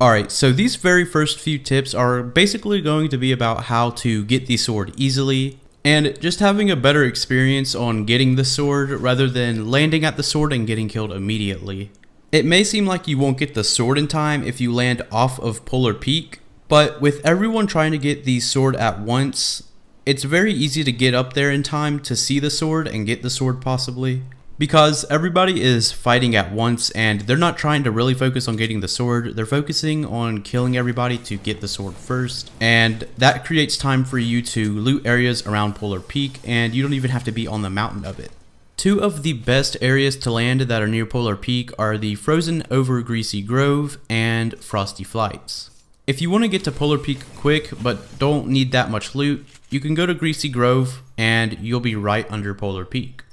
Alright, so these very first few tips are basically going to be about how to get the sword easily and just having a better experience on getting the sword rather than landing at the sword and getting killed immediately. It may seem like you won't get the sword in time if you land off of Polar Peak, but with everyone trying to get the sword at once, it's very easy to get up there in time to see the sword and get the sword possibly. Because everybody is fighting at once and they're not trying to really focus on getting the sword, they're focusing on killing everybody to get the sword first. And that creates time for you to loot areas around Polar Peak and you don't even have to be on the mountain of it. Two of the best areas to land that are near Polar Peak are the Frozen Over Greasy Grove and Frosty Flights. If you want to get to Polar Peak quick but don't need that much loot, you can go to Greasy Grove and you'll be right under Polar Peak.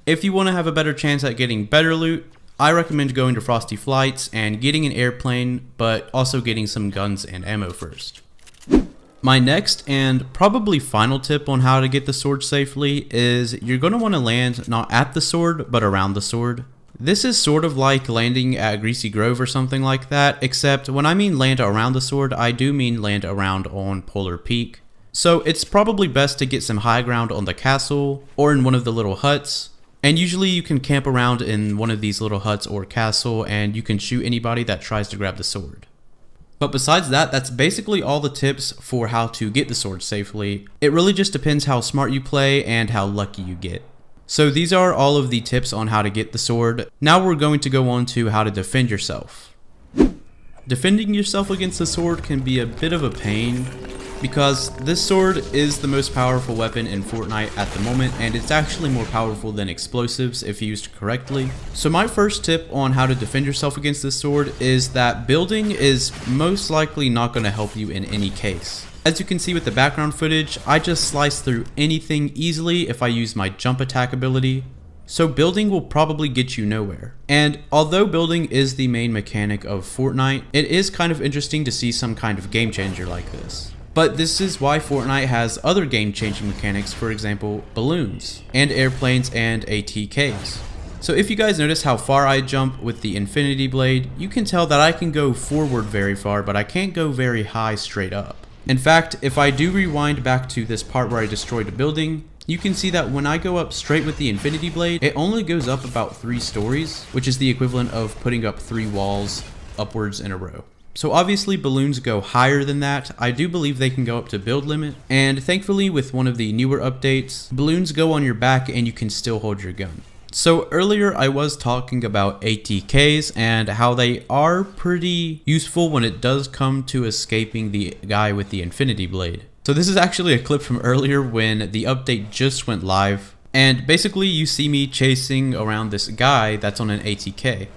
If you want to have a better chance at getting better loot, I recommend going to Frosty Flights and getting an airplane, but also getting some guns and ammo first. My next and probably final tip on how to get the sword safely is you're going to want to land not at the sword, but around the sword. This is sort of like landing at Greasy Grove or something like that, except when I mean land around the sword, I do mean land around on Polar Peak. So it's probably best to get some high ground on the castle or in one of the little huts. And usually you can camp around in one of these little huts or castle and you can shoot anybody that tries to grab the sword. But besides that, that's basically all the tips for how to get the sword safely. It really just depends how smart you play and how lucky you get. So these are all of the tips on how to get the sword. Now we're going to go on to how to defend yourself. Defending yourself against the sword can be a bit of a pain, because this sword is the most powerful weapon in Fortnite at the moment, and it's actually more powerful than explosives if used correctly. So my first tip on how to defend yourself against this sword is that building is most likely not going to help you in any case. As you can see with the background footage, I just slice through anything easily if I use my jump attack ability. So building will probably get you nowhere. And although building is the main mechanic of Fortnite, it is kind of interesting to see some kind of game changer like this. But this is why Fortnite has other game-changing mechanics, for example, balloons, and airplanes and ATKs. So if you guys notice how far I jump with the Infinity Blade, you can tell that I can go forward very far, but I can't go very high straight up. In fact, if I do rewind back to this part where I destroyed a building, you can see that when I go up straight with the Infinity Blade, it only goes up about 3 stories, which is the equivalent of putting up 3 walls upwards in a row. So obviously balloons go higher than that. I do believe they can go up to build limit, and thankfully with one of the newer updates, balloons go on your back and you can still hold your gun. So earlier I was talking about ATKs and how they are pretty useful when it does come to escaping the guy with the Infinity Blade. So this is actually a clip from earlier when the update just went live, and basically you see me chasing around this guy that's on an ATK.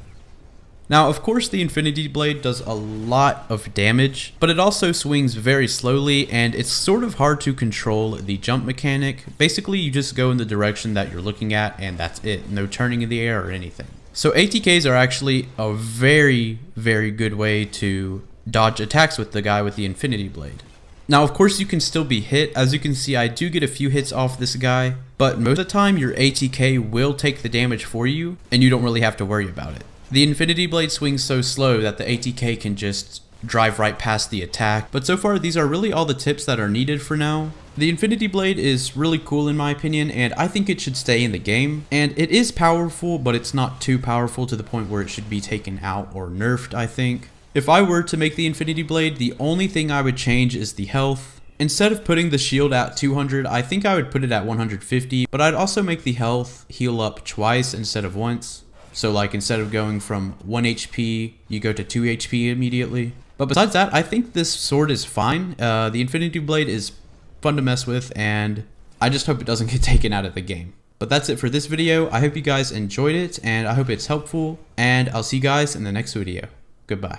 Now, of course, the Infinity Blade does a lot of damage, but it also swings very slowly, and it's sort of hard to control the jump mechanic. Basically, you just go in the direction that you're looking at, and that's it. No turning in the air or anything. So ATKs are actually a very, very good way to dodge attacks with the guy with the Infinity Blade. Now, of course, you can still be hit. As you can see, I do get a few hits off this guy, but most of the time, your ATK will take the damage for you, and you don't really have to worry about it. The Infinity Blade swings so slow that the ATK can just drive right past the attack, but so far these are really all the tips that are needed for now. The Infinity Blade is really cool in my opinion, and I think it should stay in the game. And it is powerful, but it's not too powerful to the point where it should be taken out or nerfed, I think. If I were to make the Infinity Blade, the only thing I would change is the health. Instead of putting the shield at 200, I think I would put it at 150, but I'd also make the health heal up twice instead of once. So like instead of going from 1 HP, you go to 2 HP immediately. But besides that, I think this sword is fine. The Infinity Blade is fun to mess with, and I just hope it doesn't get taken out of the game. But that's it for this video. I hope you guys enjoyed it, and I hope it's helpful, and I'll see you guys in the next video. Goodbye.